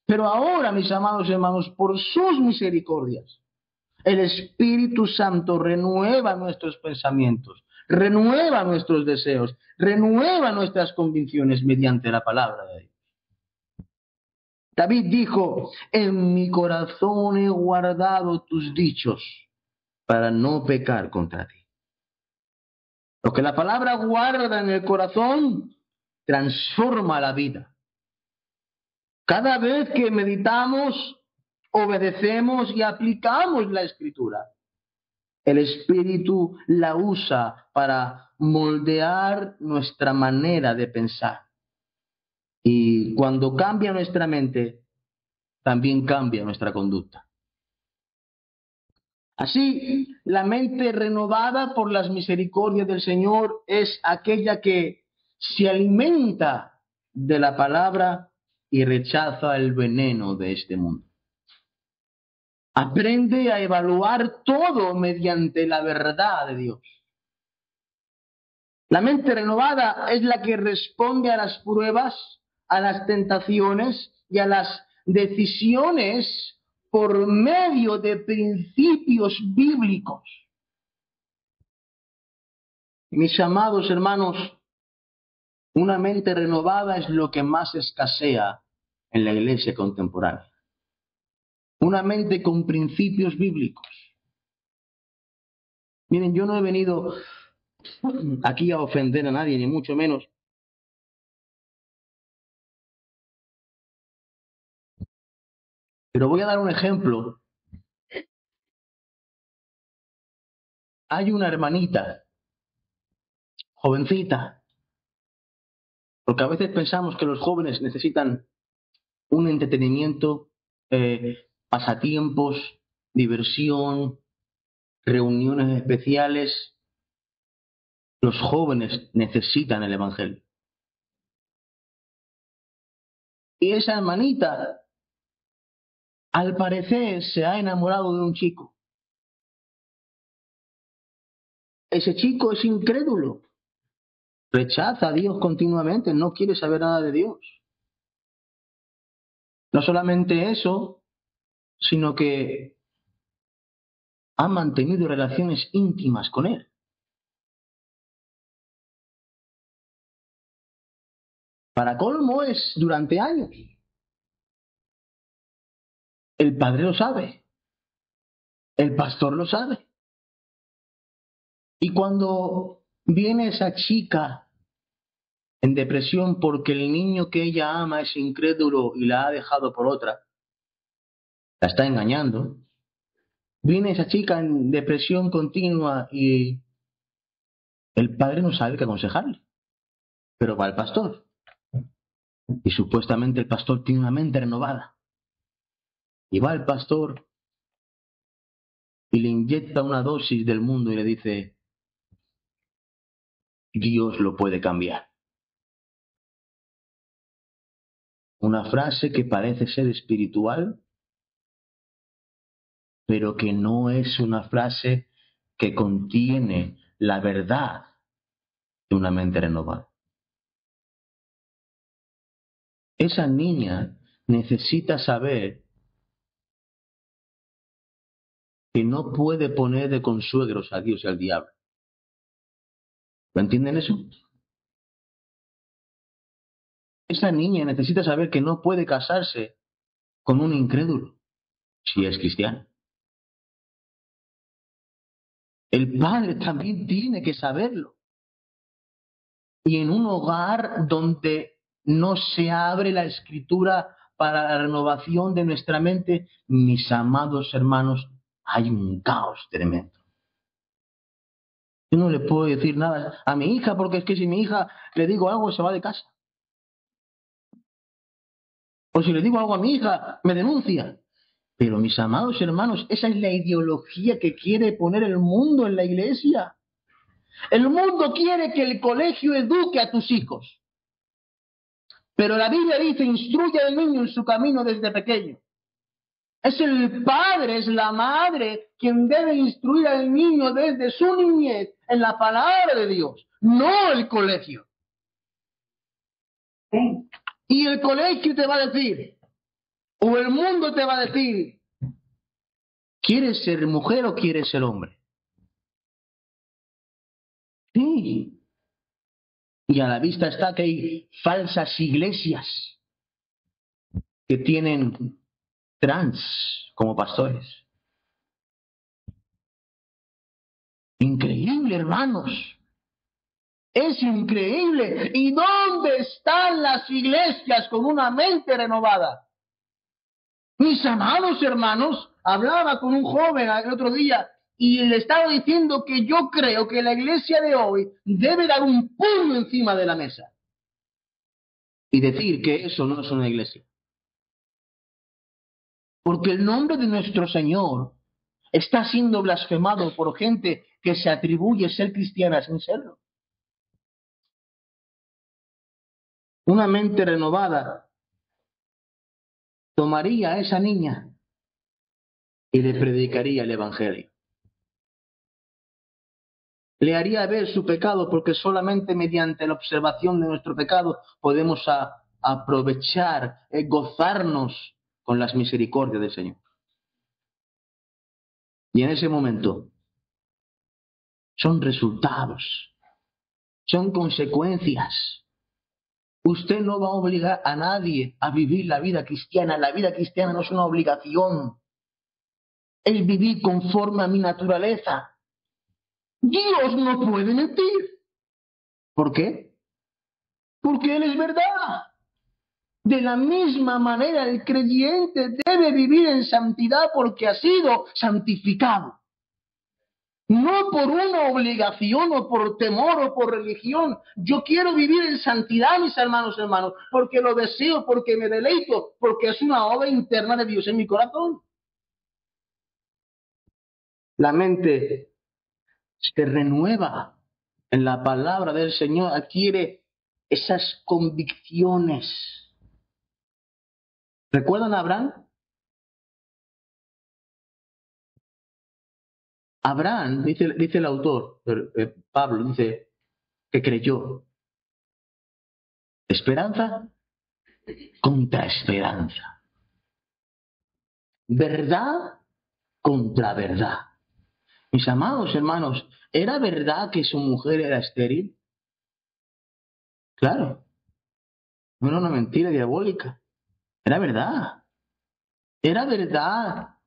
Pero ahora, mis amados hermanos, por sus misericordias, el Espíritu Santo renueva nuestros pensamientos, renueva nuestros deseos, renueva nuestras convicciones mediante la palabra de Dios. David dijo, en mi corazón he guardado tus dichos para no pecar contra ti. Lo que la palabra guarda en el corazón transforma la vida. Cada vez que meditamos, obedecemos y aplicamos la Escritura, el Espíritu la usa para moldear nuestra manera de pensar. Y cuando cambia nuestra mente, también cambia nuestra conducta. Así, la mente renovada por las misericordias del Señor es aquella que se alimenta de la palabra y rechaza el veneno de este mundo. Aprende a evaluar todo mediante la verdad de Dios. La mente renovada es la que responde a las pruebas, a las tentaciones y a las decisiones por medio de principios bíblicos. Mis amados hermanos, una mente renovada es lo que más escasea en la iglesia contemporánea. Una mente con principios bíblicos. Miren, yo no he venido aquí a ofender a nadie, ni mucho menos. Pero voy a dar un ejemplo. Hay una hermanita, jovencita, porque a veces pensamos que los jóvenes necesitan un entretenimiento, pasatiempos, diversión, reuniones especiales. Los jóvenes necesitan el Evangelio. Y esa hermanita, al parecer, se ha enamorado de un chico. Ese chico es incrédulo, rechaza a Dios continuamente, no quiere saber nada de Dios. No solamente eso, sino que ha mantenido relaciones íntimas con él. Para colmo es durante años. El padre lo sabe, el pastor lo sabe. Y cuando viene esa chica en depresión porque el niño que ella ama es incrédulo y la ha dejado por otra, la está engañando, viene esa chica en depresión continua y el padre no sabe qué aconsejarle, pero va al pastor. Y supuestamente el pastor tiene una mente renovada. Y va al pastor y le inyecta una dosis del mundo y le dice, Dios lo puede cambiar. Una frase que parece ser espiritual, pero que no es una frase que contiene la verdad de una mente renovada. Esa niña necesita saber que no puede poner de consuegros a Dios y al diablo. ¿Lo entienden eso? Esa niña necesita saber que no puede casarse con un incrédulo si es cristiano. El padre también tiene que saberlo. Y en un hogar donde no se abre la escritura para la renovación de nuestra mente, mis amados hermanos, hay un caos tremendo. Yo no le puedo decir nada a mi hija porque es que si mi hija le digo algo se va de casa. O si le digo algo a mi hija me denuncia. Pero mis amados hermanos, esa es la ideología que quiere poner el mundo en la iglesia. El mundo quiere que el colegio eduque a tus hijos. Pero la Biblia dice, instruye al niño en su camino desde pequeño. Es el padre, es la madre quien debe instruir al niño desde su niñez en la palabra de Dios, no el colegio. Y el colegio te va a decir, o el mundo te va a decir, ¿quieres ser mujer o quieres ser hombre? Sí. Y a la vista está que hay falsas iglesias que tienen trans como pastores. Increíble, hermanos. Es increíble. ¿Y dónde están las iglesias con una mente renovada? Mis amados hermanos, hablaba con un joven el otro día y le estaba diciendo que yo creo que la iglesia de hoy debe dar un puño encima de la mesa y decir que eso no es una iglesia. Porque el nombre de nuestro Señor está siendo blasfemado por gente que se atribuye ser cristiana sin serlo. Una mente renovada tomaría a esa niña y le predicaría el Evangelio. Le haría ver su pecado porque solamente mediante la observación de nuestro pecado podemos aprovechar, gozarnos con las misericordias del Señor. Y en ese momento son resultados, son consecuencias. Usted no va a obligar a nadie a vivir la vida cristiana. La vida cristiana no es una obligación. Es vivir conforme a mi naturaleza. Dios no puede mentir. ¿Por qué? Porque Él es verdad. De la misma manera, el creyente debe vivir en santidad porque ha sido santificado. No por una obligación o por temor o por religión. Yo quiero vivir en santidad, mis hermanos, porque lo deseo, porque me deleito, porque es una obra interna de Dios en mi corazón. La mente se renueva en la palabra del Señor, adquiere esas convicciones ¿Recuerdan a Abraham? Abraham, dice el autor, Pablo, dice que creyó. Esperanza contra esperanza. Verdad contra verdad. Mis amados hermanos, ¿era verdad que su mujer era estéril? Claro, no era una mentira diabólica. Era verdad. Era verdad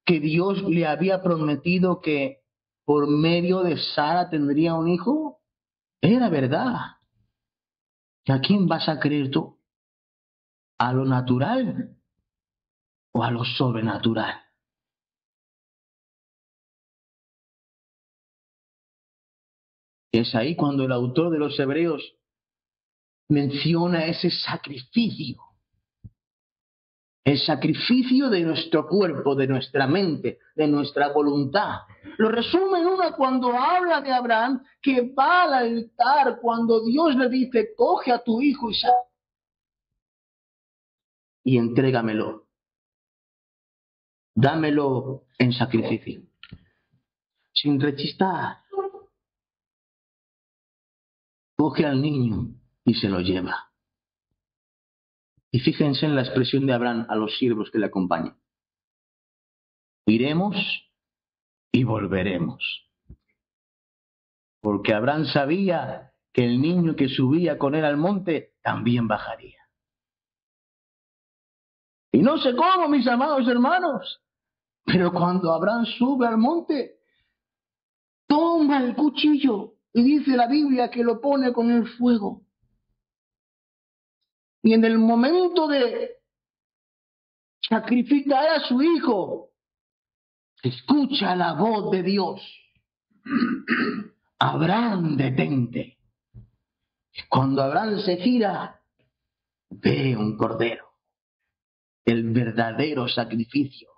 que Dios le había prometido que por medio de Sara tendría un hijo. Era verdad. ¿Y a quién vas a creer tú? ¿A lo natural o a lo sobrenatural? Es ahí cuando el autor de los Hebreos menciona ese sacrificio. El sacrificio de nuestro cuerpo, de nuestra mente, de nuestra voluntad. Lo resume en una cuando habla de Abraham que va al altar cuando Dios le dice, coge a tu hijo Isaac y entrégamelo. Dámelo en sacrificio. Sin rechistar. Coge al niño y se lo lleva. Y fíjense en la expresión de Abraham a los siervos que le acompañan. Iremos y volveremos. Porque Abraham sabía que el niño que subía con él al monte también bajaría. Y no sé cómo, mis amados hermanos, pero cuando Abraham sube al monte, toma el cuchillo y dice la Biblia que lo pone con el fuego. Y en el momento de sacrificar a su hijo, escucha la voz de Dios. Abraham, detente. Cuando Abraham se gira, ve un cordero, el verdadero sacrificio.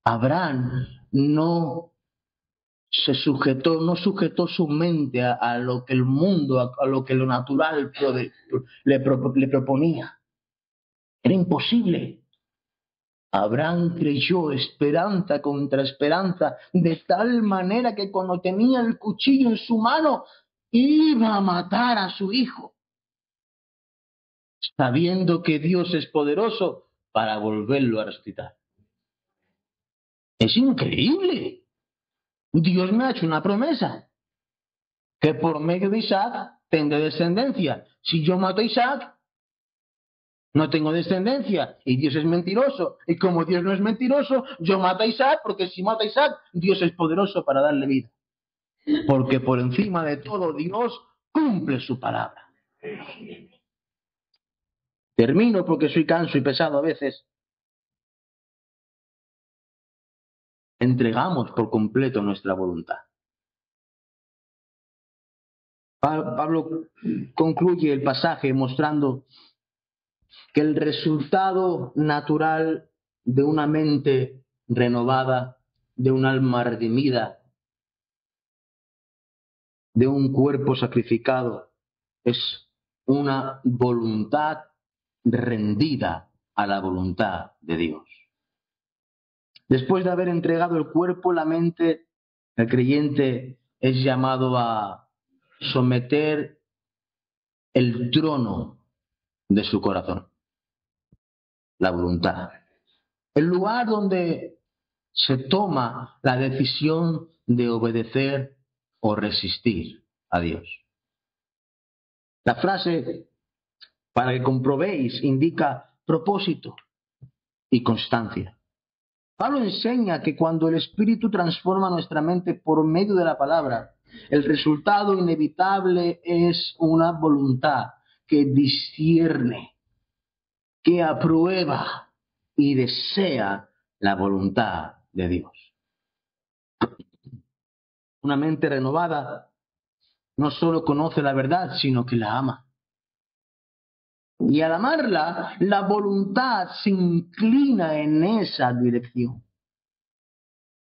Abraham no sujetó su mente a lo que el mundo, a lo que lo natural le proponía. Era imposible. Abraham creyó esperanza contra esperanza, de tal manera que cuando tenía el cuchillo en su mano, iba a matar a su hijo, sabiendo que Dios es poderoso para volverlo a resucitar. Es increíble. Dios me ha hecho una promesa, que por medio de Isaac tendré descendencia. Si yo mato a Isaac, no tengo descendencia y Dios es mentiroso. Y como Dios no es mentiroso, yo mato a Isaac, porque si mato a Isaac, Dios es poderoso para darle vida. Porque por encima de todo, Dios cumple su palabra. Termino porque soy canso y pesado a veces. Entregamos por completo nuestra voluntad. Pablo concluye el pasaje mostrando que el resultado natural de una mente renovada, de un alma redimida, de un cuerpo sacrificado, es una voluntad rendida a la voluntad de Dios. Después de haber entregado el cuerpo, la mente, el creyente es llamado a someter el trono de su corazón, la voluntad. El lugar donde se toma la decisión de obedecer o resistir a Dios. La frase, para que comprobéis, indica propósito y constancia. Pablo enseña que cuando el Espíritu transforma nuestra mente por medio de la palabra, el resultado inevitable es una voluntad que discierne, que aprueba y desea la voluntad de Dios. Una mente renovada no solo conoce la verdad, sino que la ama. Y al amarla, la voluntad se inclina en esa dirección.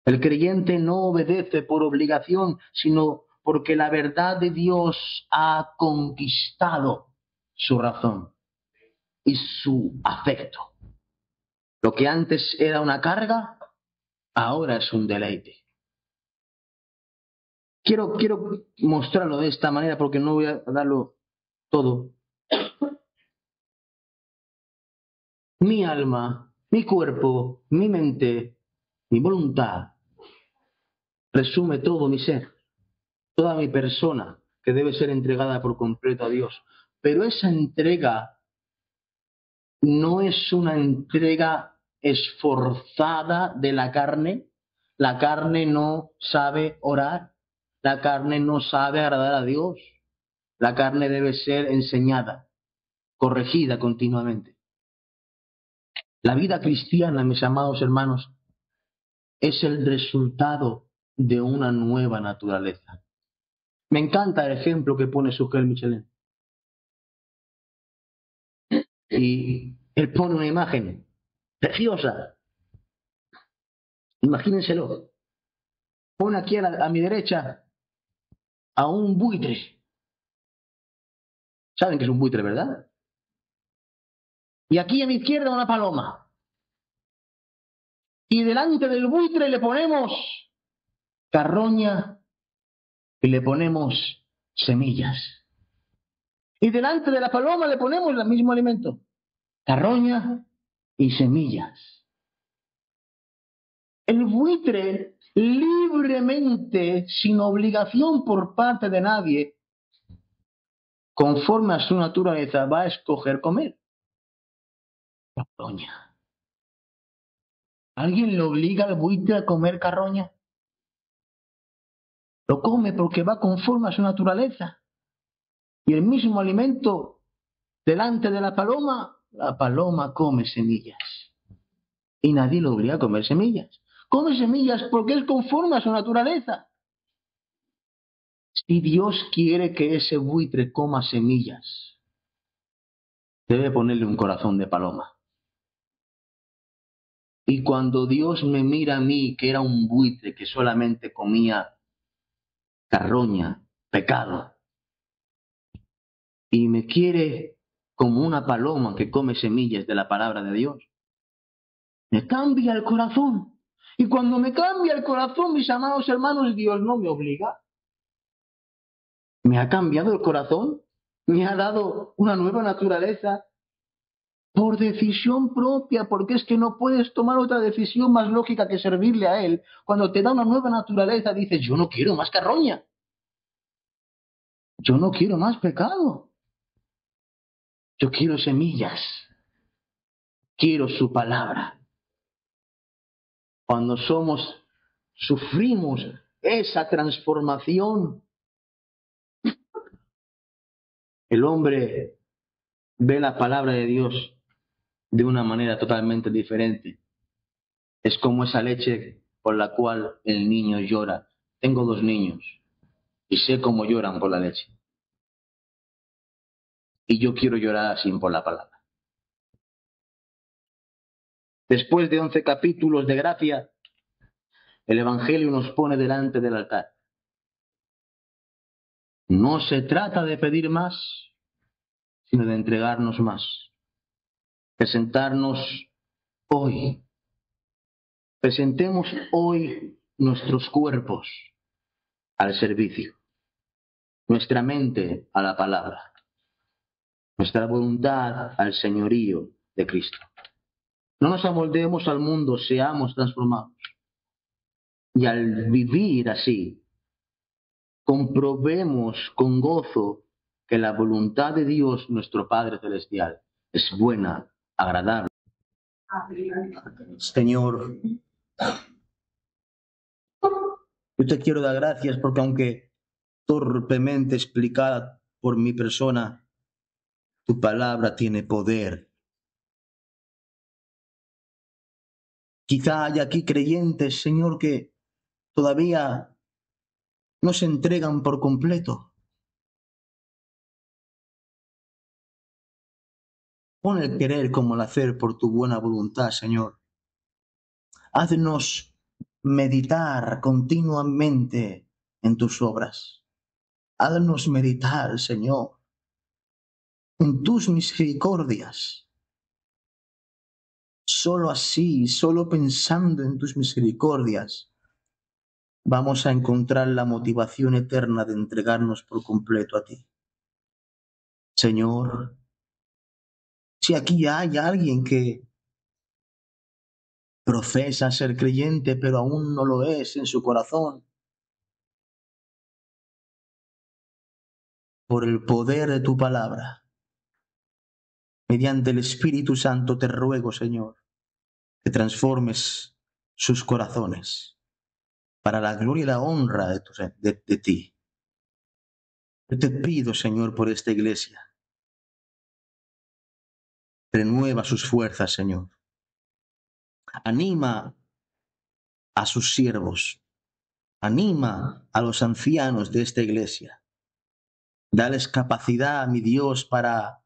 El creyente no obedece por obligación, sino porque la verdad de Dios ha conquistado su razón y su afecto. Lo que antes era una carga, ahora es un deleite. Quiero mostrarlo de esta manera porque no voy a darlo todo. Mi alma, mi cuerpo, mi mente, mi voluntad, resume todo mi ser, toda mi persona, que debe ser entregada por completo a Dios. Pero esa entrega no es una entrega esforzada de la carne. La carne no sabe orar, la carne no sabe agradar a Dios. La carne debe ser enseñada, corregida continuamente. La vida cristiana, mis amados hermanos, es el resultado de una nueva naturaleza. Me encanta el ejemplo que pone Sugel Michelin. Y él pone una imagen preciosa. Imagínenselo. Pone aquí a mi derecha a un buitre. ¿Saben qué es un buitre, verdad? Y aquí a mi izquierda una paloma. Y delante del buitre le ponemos carroña y le ponemos semillas. Y delante de la paloma le ponemos el mismo alimento, carroña y semillas. El buitre libremente, sin obligación por parte de nadie, conforme a su naturaleza, va a escoger comer carroña. ¿Alguien le obliga al buitre a comer carroña? Lo come porque va conforme a su naturaleza. Y el mismo alimento delante de la paloma come semillas. Y nadie lo obliga a comer semillas. Come semillas porque es conforme a su naturaleza. Si Dios quiere que ese buitre coma semillas, debe ponerle un corazón de paloma. Y cuando Dios me mira a mí, que era un buitre que solamente comía carroña, pecado, y me quiere como una paloma que come semillas de la palabra de Dios, me cambia el corazón. Y cuando me cambia el corazón, mis amados hermanos, Dios no me obliga. Me ha cambiado el corazón, me ha dado una nueva naturaleza por decisión propia, porque es que no puedes tomar otra decisión más lógica que servirle a Él. Cuando te da una nueva naturaleza, dices, yo no quiero más carroña, yo no quiero más pecado, yo quiero semillas, quiero su palabra. Cuando sufrimos esa transformación, el hombre ve la palabra de Dios de una manera totalmente diferente. Es como esa leche por la cual el niño llora. Tengo 2 niños y sé cómo lloran por la leche. Y yo quiero llorar así por la palabra. Después de 11 capítulos de gracia, el Evangelio nos pone delante del altar. No se trata de pedir más, sino de entregarnos más. Presentarnos hoy. Presentemos hoy nuestros cuerpos al servicio, nuestra mente a la palabra, nuestra voluntad al señorío de Cristo. No nos amoldemos al mundo, seamos transformados. Y al vivir así, comprobemos con gozo que la voluntad de Dios, nuestro Padre Celestial, es buena, agradable. Señor, yo te quiero dar gracias porque aunque torpemente explicada por mi persona, tu palabra tiene poder. Quizá haya aquí creyentes, Señor, que todavía no se entregan por completo. Pon el querer como el hacer por tu buena voluntad, Señor. Haznos meditar continuamente en tus obras. Haznos meditar, Señor, en tus misericordias. Solo así, solo pensando en tus misericordias, vamos a encontrar la motivación eterna de entregarnos por completo a ti. Señor, si aquí hay alguien que profesa ser creyente, pero aún no lo es en su corazón, por el poder de tu palabra, mediante el Espíritu Santo te ruego, Señor, que transformes sus corazones para la gloria y la honra de ti. Yo te pido, Señor, por esta iglesia. Renueva sus fuerzas, Señor. Anima a sus siervos. Anima a los ancianos de esta iglesia. Dales capacidad, mi Dios, para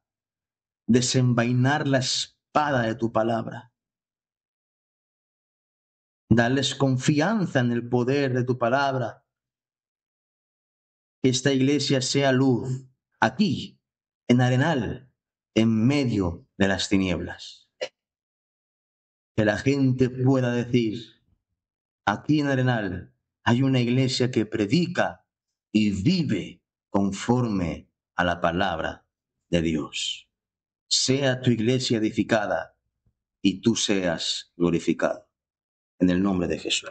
desenvainar la espada de tu palabra. Dales confianza en el poder de tu palabra. Que esta iglesia sea luz aquí, en Arenal, en medio de las tinieblas. Que la gente pueda decir, aquí en Arenal hay una iglesia que predica y vive conforme a la palabra de Dios. Sea tu iglesia edificada y tú seas glorificado. En el nombre de Jesús.